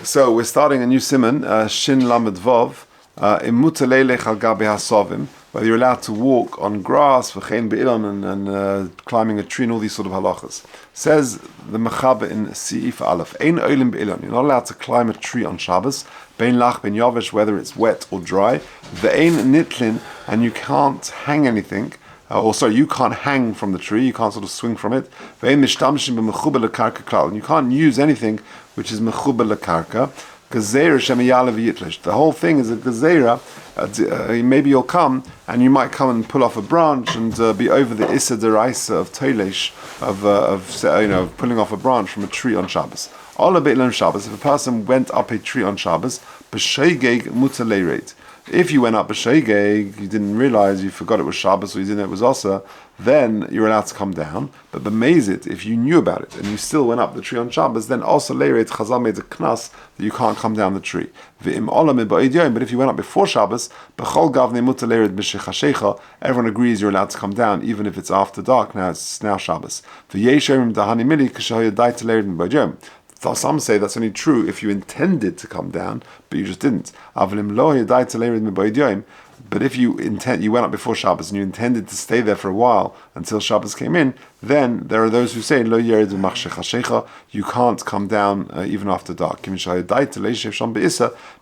so we're starting a new siman, Shin Lamed Vav, whether you're allowed to walk on grass, v'chein be'ilon, and climbing a tree, and all these sort of halachas. Says the Mechaber in Si'if Aleph, Ein olim be'ilon, you're not allowed to climb a tree on Shabbos, bein lach, bein yavish, whether it's wet or dry, ve'ein nitlin, and you can't hang anything, you can't hang from the tree, you can't sort of swing from it, ve'ein mishtamshim b'mechuber lekarka klal, and you can't use anything which is mechuber lekarka. The whole thing is a gezerah. Maybe you'll come and you might come and pull off a branch and be over the issa deraisa of toilesh, of pulling off a branch from a tree on Shabbos. All a bit on Shabbos. If a person went up a tree on Shabbos, b'sheigeg mutaleret. If you went up b'sheigeg, you didn't realize, you forgot it was Shabbos or you didn't know it was Osa, then you're allowed to come down. But b'mezit, if you knew about it and you still went up the tree on Shabbos, then also leiret Chazal made a knas that you can't come down the tree. V'im olam ba'idyoim. But if you went up before Shabbos, b'chol gavnei mutar leiret b'shechashecha, everyone agrees you're allowed to come down even if it's after dark. Now it's now Shabbos. V'yeshomim dahani mili k'shahoya daita leiret b'idyoim. Some say that's only true if you intended to come down, but you just didn't. But if you went up before Shabbos and you intended to stay there for a while until Shabbos came in, then there are those who say you can't come down even after dark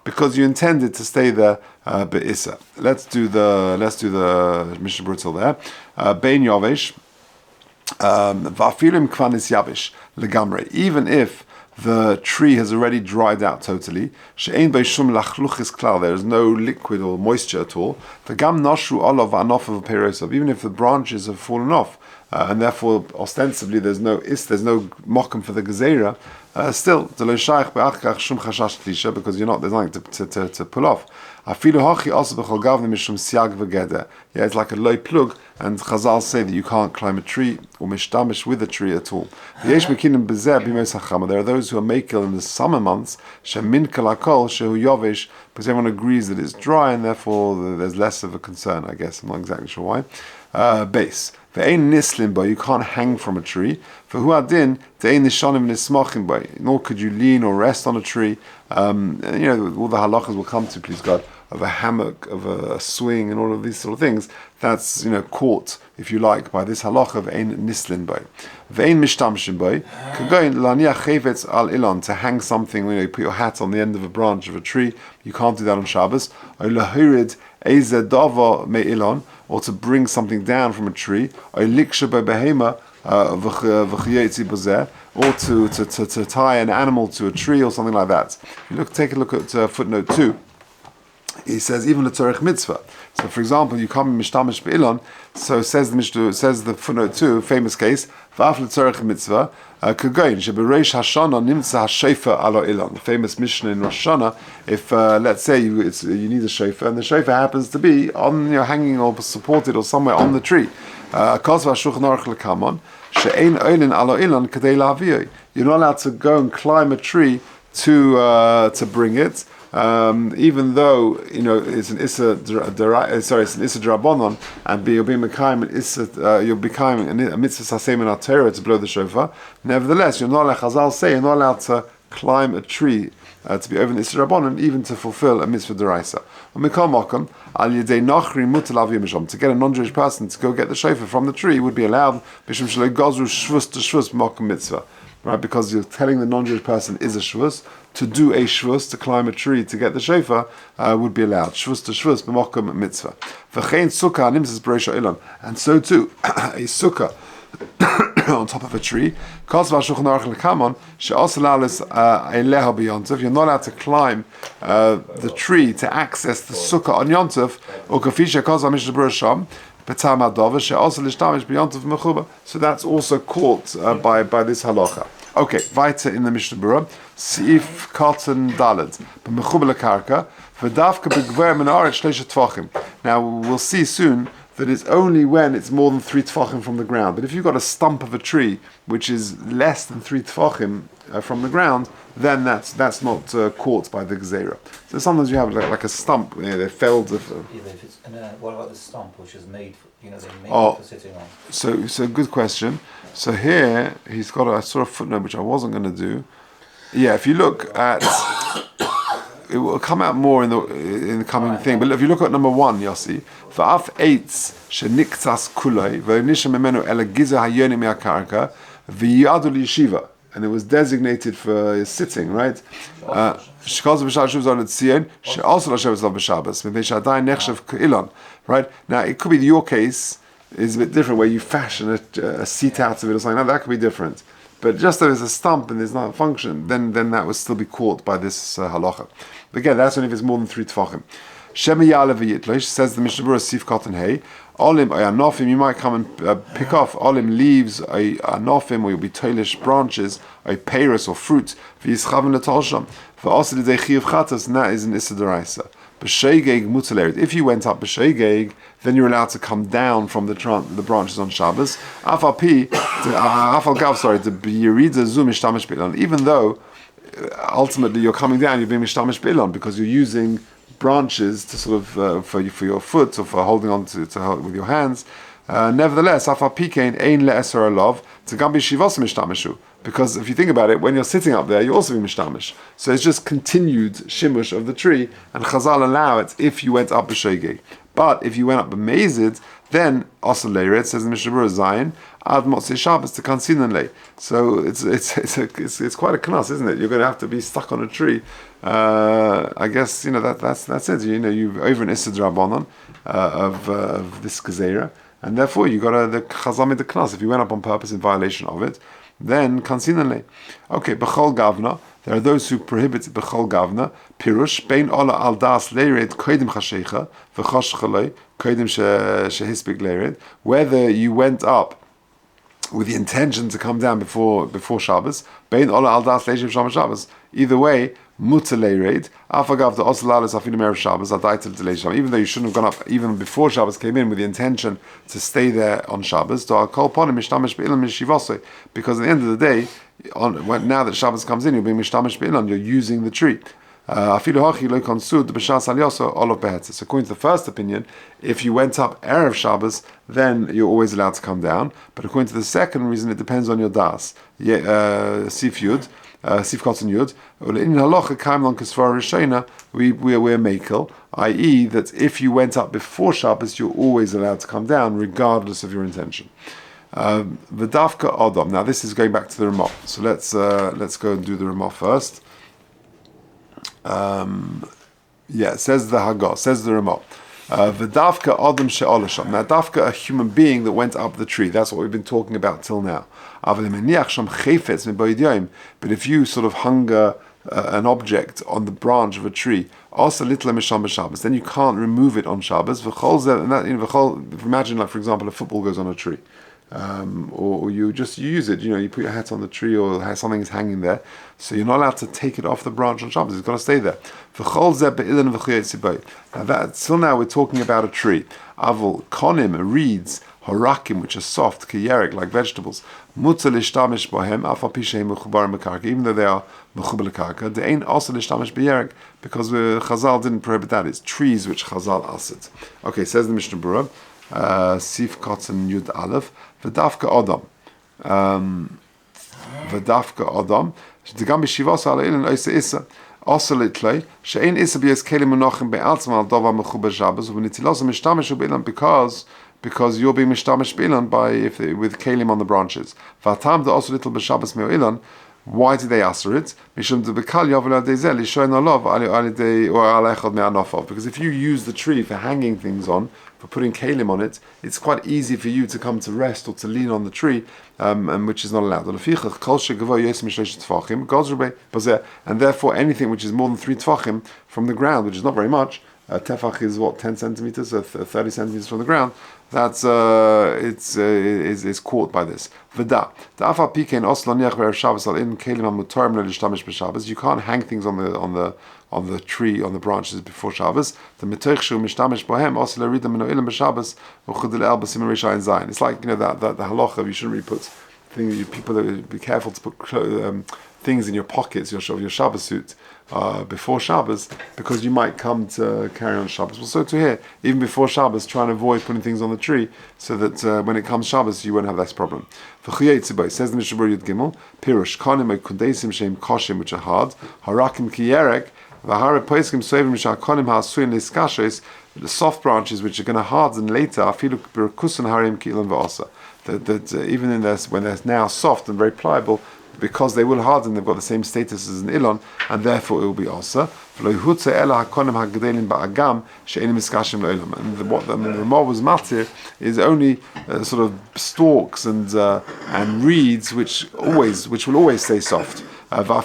because you intended to stay there be'issa. Let's do the Mishnah Brutal there. Bein yavesh va'afilim kvanis yavish legamre. Even if the tree has already dried out totally, there is no liquid or moisture at all, even if the branches have fallen off, and therefore ostensibly there's no mokum for the gezerah, still because there's nothing to pull off. Yeah, it's like a low plug, and Chazal say that you can't climb a tree or mishtamish with a tree at all. There are those who are makil in the summer months, because everyone agrees that it's dry, and therefore there's less of a concern, I guess. I'm not exactly sure why. Base. You can't hang from a tree. Nor could you lean or rest on a tree. All the halachas will come to, please God, of a hammock, of a swing, and all of these sort of things. That's caught, if you like, by this halacha of ein nislin boy, ve'ein mishtamshin boy. Kagoin laniach chevetz al ilon, to hang something. You put your hat on the end of a branch of a tree. You can't do that on Shabbos. Or lahirid eze dava me ilon, or to bring something down from a tree. Or liksha behema v'chiyetzi bozeh, or to tie an animal to a tree or something like that. Take a look at footnote 2. He says even the tzorech mitzvah. So, for example, you come mishtamish be'ilon. So says the footnote 2, famous case. V'af l'tzorech mitzvah kagoyin shebereish hashana nimtza hashofer alo ilon. The famous Mishnah in Rosh Hashanah. If let's say you need a shofar, and the shofar happens to be on hanging or supported or somewhere on the tree. Kosva shulchan aruch lekamon she'ein oilin alo ilon kadei la'aviyoi. You're not allowed to go and climb a tree to bring it. Even though it's an issa drabonon, and you're being mekayim you're becoming a mitzvah sasem in Torah to blow the shofar. Nevertheless, you're not allowed. Chazal say you're not allowed to climb a tree to be over an issa drabonon, even to fulfill a mitzvah deraisa. To get a non-Jewish person to go get the shofar from the tree would be allowed. Right, because you're telling the non-Jewish person is a shvus, to do a shvus, to climb a tree to get the shofar, would be allowed. Shvus to shvus, b'mokum mitzvah. V'chein sukkah nimtzas b'reisha ilan. And so too, a sukkah on top of a tree, you're not allowed to climb the tree to access the sukkah on Yontov, or kafisha kozva mishna b'resham, so that's also caught by this halacha. Okay, weiter in the Mishnah Berurah, Siif Katan Daled, b'mechuber lekarka, v'davka b'gver min haaretz shleisha tvachim. Now we'll see soon that it's only when it's more than 3 tfachim from the ground. But if you've got a stump of a tree which is less than 3 tfachim from the ground, then that's not caught by the gezerah. So sometimes you have like a stump, they're felled. What about the stump which is made? They made for sitting on. So good question. So here he's got I saw a footnote which I wasn't going to do. Yeah, if you look at, it will come out more in the coming thing. But if you look at number 1, Yossi, v'af eitz sheniktas kuloi v'nisha memenu ela giza hayoni me'akarka v'yadu liyeshiva, and it was designated for sitting, right? Shekaz b'shal shuv zol etzion she'also l'shev zol b'Shabbos mipnei she'adayin nechshav k'ilan, right? Now it could be your case is a bit different, where you fashion a seat out of it or something. Now that could be different. But just if there's a stump and there's not a function, then that would still be caught by this halacha. But again, that's only if it's more than 3 tefachim. Shema Ya'alev v'yitlosh, says the Mishnah Berurah Sif Cotton Hay. Olim anofim, you might come and pick off olim leaves, anofim, or you'll be toilish branches, peiros or fruit. V'yischaven l'tolsham. V'osed l'dei chiyuv chatas, and that is an issa d'oraisa. B'sheigeg mutalerit. If you went up b'sheigeg, then you're allowed to come down from the branches on Shabbos. Afal gav, to b'yirida zu mishtamish b'ilon. Even though ultimately you're coming down, you're being mishtamish b'ilon because you're using branches to sort of for your foot or for holding on to hold with your hands. Nevertheless, afal pikein ein le'eser alav to gam b'shivos mishtamishu. Because if you think about it, when you're sitting up there, you're also being mishtamish. So it's just continued shimush of the tree, and Chazal allow it if you went up b'sheigeg. But if you went up b'mezid, then also leiret, says the Mishnah Berurah Zion, ad motzei Shabbos to kansinan lei. So it's quite a knas, isn't it? You're going to have to be stuck on a tree. I guess that's it. You've over an issa drabanan of this gezerah, and therefore you got the Chazal made the knas. If you went up on purpose in violation of it, then kansinanle. Okay, b'chol gavna. There are those who prohibit b'chol gavna. Pirush bein ola al das leired koidim chashecha v'chosh chalei koidim shehispik leired. Whether you went up with the intention to come down before Shabbos, bein ola al das leired Shabbos. Either way, mutter leired. Afagav the osalalas afinim erev Shabbos adaitel delay Shabbos. Even though you shouldn't have gone up even before Shabbos came in with the intention to stay there on Shabbos, to kol ponim mishtamish be'ilam mishivosei. Because at the end of the day, now that Shabbos comes in, you're being mishtamish be'ilam. You're using the tree. According to the first opinion, if you went up erev Shabbos, then you're always allowed to come down. But according to the second reason, it depends on your das. Sif Yud. Sif Kotzen Yud. In halacha kaim lon kesvara rishona, we're makel, i.e. that if you went up before Shabbos, you're always allowed to come down, regardless of your intention. V'dafka Adam. Now this is going back to the Ramah. So let's go and do the Ramah first. Says the Haggah, says the Ramah. V'dafka Adam she'olasham. Now dafka, a human being that went up the tree. That's what we've been talking about till now. But if you sort of hung an object on the branch of a tree, also little Shabbos, then you can't remove it on Shabbos. Imagine, like for example, a football goes on a tree, or you use it. You put your hat on the tree, or something is hanging there, so you're not allowed to take it off the branch on Shabbos. It's got to stay there. Now till now we're talking about a tree. Avol konim, reeds, horakim, which are soft, kiyerek, like vegetables. Mutzah lishtamish bohem, afal pisheim mechubar mekarka, even though they are mechubar lekarka. They ain't also lishtamish b'yerek, because Chazal didn't prohibit that. It's trees which Chazal asked. Okay, says the Mishnah Berurah, Sif Kotzen Yud Aleph, v'dafka Adam. V'dafka Adam, sh'degam b'shivos ala ilin oisa issa. Also litlay, she'ein issa b'yes kelim unochim be'altzim al dova mechubar Shabbos, u'nitilos mishtamish u'bilam, because you're being mishtamish b'ilan with kalim on the branches. V'atam da also little b'Shabbos me'o'ilan. Why did they answer it? Because if you use the tree for hanging things on, for putting kalim on it, it's quite easy for you to come to rest or to lean on the tree, and which is not allowed. And therefore anything which is more than 3 tefachim from the ground, which is not very much, tefach is 10 centimeters, so 30 centimeters from the ground. That's it's caught by this. V'da da'afal pikein oslo niach v'erev Shabbos al in kelim hamutarem l'lishtamish b'Shabbos. You can't hang things on the tree, on the branches before Shabbos. The mitoich shu mishtamish bohem oslo l'rida mino ilim b'Shabbos u'chudil el b'simin rishayin zayin. It's like the halacha. You shouldn't really put things. People be careful to put things in your pockets, your Shabbos suit, before Shabbos, because you might come to carry on Shabbos. Well, so to here, even before Shabbos, try and avoid putting things on the tree, so that when it comes Shabbos, you won't have this problem. Says the Mishabur Yud Gimel, Pirush Konim Kundesim Shem Koshim, which are hard, Harakim Kiyerek, Vahara Poiskim Soivim Shakonim Hasuin Liskashis, the soft branches which are going to harden later. Afilu Birkusan Harim Kilan Va'asa. That even in this, when they're now soft and very pliable, because they will harden, they've got the same status as an ilon, and therefore it will be asa. And what the Ramah was matir is only sort of stalks and reeds which will always stay soft. Even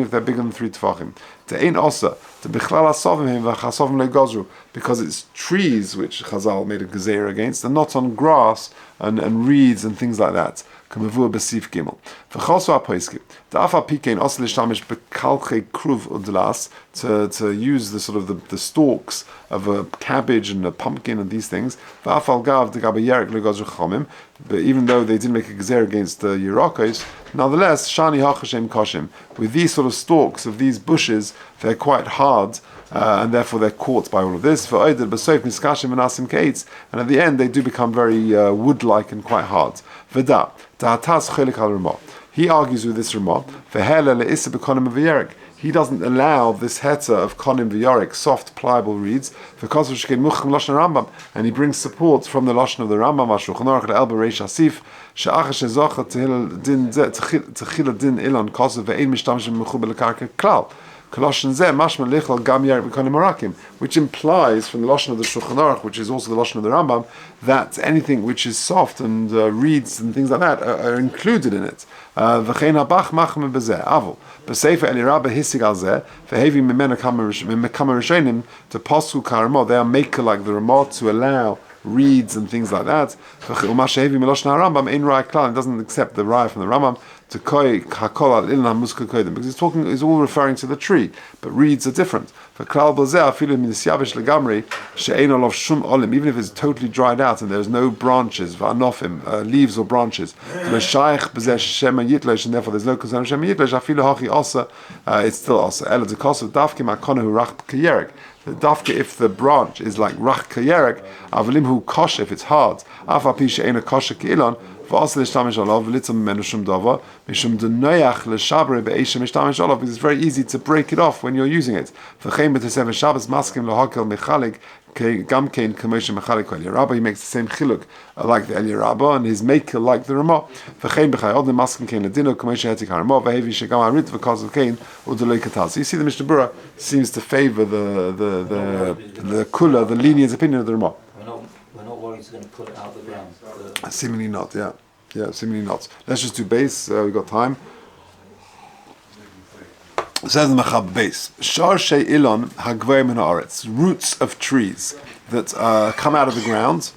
if they're bigger than 3 tefachim. Because it's trees which Chazal made a gezer against, and not on grass and reeds and things like that. To use the sort of the stalks of a cabbage and a pumpkin and these things, but even though they didn't make a gezer against the Yerakos, nonetheless, shani hachashem koshim, with these sort of stalks of these bushes, they're quite hard, and therefore they're caught by all of this. And at the end, they do become very wood-like and quite hard. He argues with this Ramah. He doesn't allow this heta of konim v'yorek, soft, pliable reeds, and he brings support from the lashon of the Rambam, Shulchan Aruch Elba Reish Asif, she'achas shezocha techila din ilan kosev ve'ein mishtamshim mechubel lekarka klal. Which implies from the lashon of the Shulchan Aruch, which is also the lashon of the Rambam, that anything which is soft and reeds and things like that are included in it. They are maker like the Ramah to allow reeds and things like that. It doesn't accept the raya from the Rambam to because it's all referring to the tree, but reeds are different. Even if it's totally dried out and there's no branches, leaves or branches, and therefore there's no concern of Shem Yitlesh, it's still also. The dafka, if the branch is like rach kayerek, avalim hu kosh, if it's hard, afa pi she'ena kosher ki'ilan, v'asa l'shtamish olav, v'litzam menu shum dava, mishum d'noyach l'shabre be'esha mishtamish olav, because it's very easy to break it off when you're using it. V'chein b'tesem Shabbos maskim l'hakel mechalik, gam kein kamoshe mechalik el Rabbi, he makes the same chiluk like the El Rabbi, and his maker like the Ramah. V'chein b'chai odin maskim kein ladino, kamoshe hetik ha-Ramah, v'hevi shegam harit v'kaz of kein, u'delei katal. So you see the Mishnah Berurah seems to favor the kula, the lenient opinion of the Ramah. We're not worried he's going to pull it out of the ground. Seemingly not, yeah, seemingly not. Let's just do base, we've got time. Says the Machab base. Shar shei ilon hagvei min haaretz, roots of trees that come out of the ground.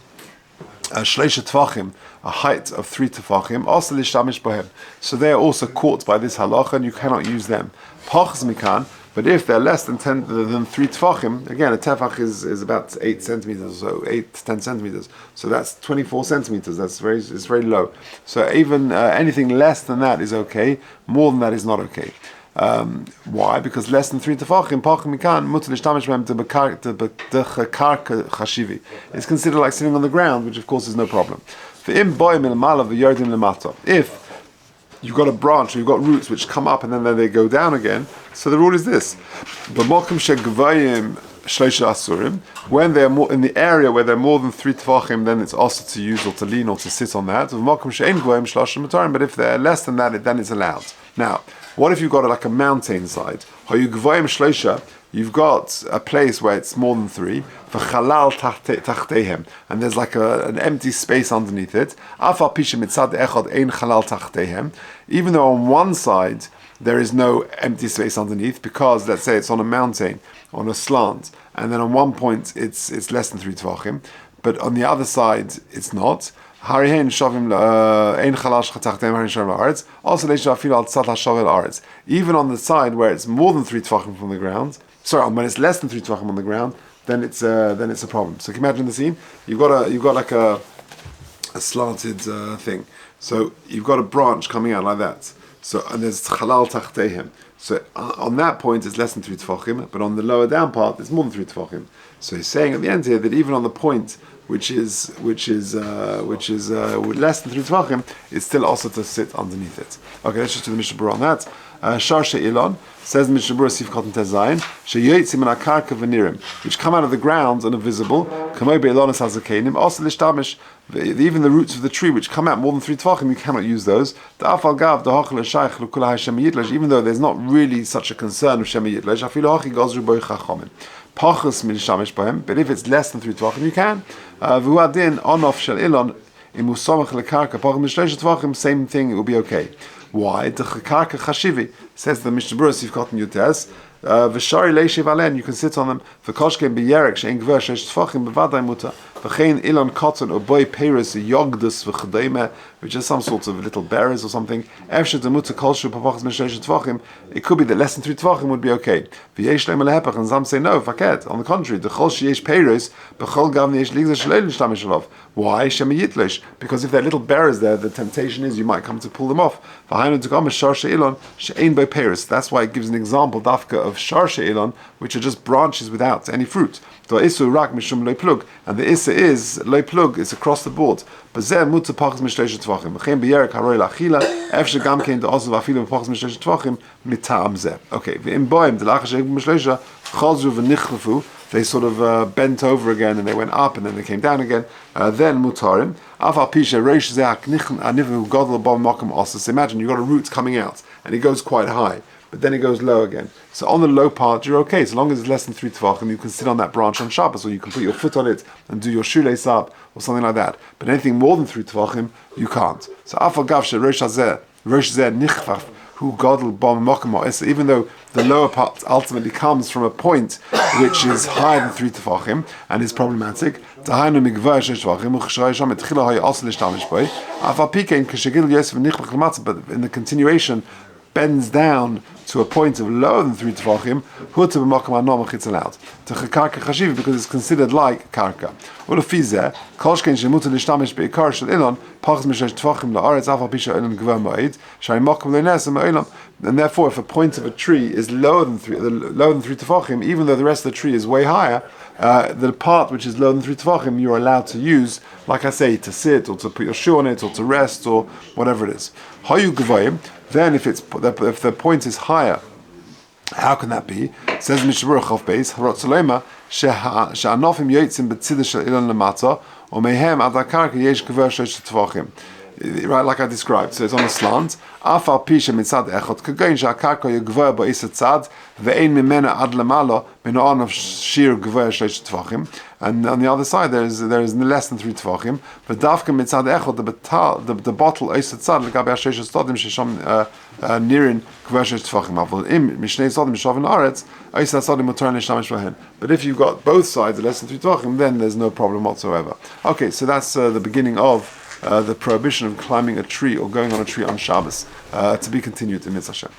Shleisha tefachim, a height of 3 tefachim. Also lishtamish bohem. So they are also caught by this halacha, and you cannot use them. Pachas mikan. But if they're less than 3 tefachim, again, a tefach is about 8 centimeters or so, 8 to 10 centimeters. So that's 24 centimeters. It's very low. So even anything less than that is okay. More than that is not okay. Why? Because less than 3 tefachim, it's considered like sitting on the ground, which of course is no problem. If you've got a branch or you've got roots which come up and then they go down again, so the rule is this: when they're more in the area where they're more than 3 tefachim, then it's also to use or to lean or to sit on that. But if they're less than that, then it's allowed. Now, what if you've got like a mountain side? You've got a place where it's more than 3, and there's like an empty space underneath it. Even though on one side there is no empty space underneath, because let's say it's on a mountain, on a slant, and then on one point it's less than 3 tefachim, but on the other side it's not. Also, even on the side where it's more than 3 tefachim from the ground, when it's less than 3 tefachim on the ground, then it's a problem. So can you imagine the scene? You've got like a slanted thing. So you've got a branch coming out like that. So and there's chalal tachtehem. So on that point, it's less than 3 tefachim, but on the lower down part, it's more than 3 tefachim. So he's saying at the end here that even on the point which is less than 3 tefachim, it's still also to sit underneath it. Okay, let's just do the Mishnah Berurah on that. Shar She'ilon says the Mishnah Berurah Sif Cotton Tezayin She'yotzim an akarka v'nirim, which come out of the ground and are visible. Kamoi be'ilonis hazakenim also lishtamish. Even the roots of the tree which come out more than 3 tefachim, you cannot use those. Even though there's not really such a concern with Shema Yitlesh, but if it's less than 3 tefachim, you can. Same thing, it will be okay. Why? Says the Mishnah Berurah Sif Cotton Yutes. V'shari leishiv alen, you can sit on them. V'koshkem b'yerek she'en gver she'esh tefachim b'vaday muta. V'chein ilan cotton or boy peris yogdus v'chadayme, which is some sort of little berries or something. Efshet demuta kolshu pavachas m'sheish tefachim. It could be that less than 3 tefachim would be okay. V'yesh leim alehepach, and some say no, faket. On the contrary, the chol she'esh peris b'chol gavni yesh ligza shleilin shtamish alav. Why? Shema Yitlesh. Because if there are little berries there, the temptation is you might come to pull them off. V'hainu t'gam shar she'ilon she'ein boy peris. That's why it gives an example dafka of shar she'ilon, which are just branches without any fruit. And the issa is loy plug, it's across the board. Okay, they sort of bent over again and they went up and then they came down again. Then mutarim. So imagine you've got a root coming out and it goes quite high, but then it goes low again. So on the low part, you're okay. So long as it's less than 3 tefachim, you can sit on that branch on Shabbos, or you can put your foot on it and do your shoelace up, or something like that. But anything more than 3 tefachim, you can't. So afagav she'rosh hazeh nichfaf hu gadol b'm mokem ha'esa, even though the lower part ultimately comes from a point which is higher than 3 tefachim and is problematic. Dahainu migvar shesh tefachim u'chshrei sham etchila ha'y also lishtamish boi. Afal pikein k'shegil yosef nichfach l'matzah, but in the continuation bends down to a point of lower than 3 tefachim, huta b'makom ha'nomach, it's allowed. Karka chashiv, because it's considered like karka. Ulefizeh, kol shkein shemuta lishtamish be'ikar shel ilon, pachas m'shesh tefachim la'aretz afal pisha ilon gvar ma'id, shari makom le'nes ma'olam. And therefore, if a point of a tree is lower than 3 tefachim, even though the rest of the tree is way higher, the part which is lower than 3 tefachim, you're allowed to use, like I say, to sit or to put your shoe on it or to rest or whatever it is. Hayu gvayim. Then if the point is higher, how can that be? It says Mishnah Berurah Chof Beis, Harotzolema she'anofim yotzim b'tzidah shel ilon lemata, or mehem ad hakarka yesh gver shlosh tefachim. Right, like I described. So it's on a slant. Afal pisha mitzad echot kagein she'akarka yegver ba'is tzad ve'ein mimena ad lemalo min of shir gver shlosh tefachim. And on the other side, there is less than 3 tefachim. But dafka mitzad echot the bottle is tzad legabe ha'sheish stodim shesham nirin gver shlosh tefachim. Avol im mishnei stodim shavin aretz is stodim mutar nishtamish b'hen. But if you've got both sides less than 3 tefachim, then there's no problem whatsoever. Okay, so that's the beginning of the prohibition of climbing a tree or going on a tree on Shabbos, to be continued in Mitzvah Hashem.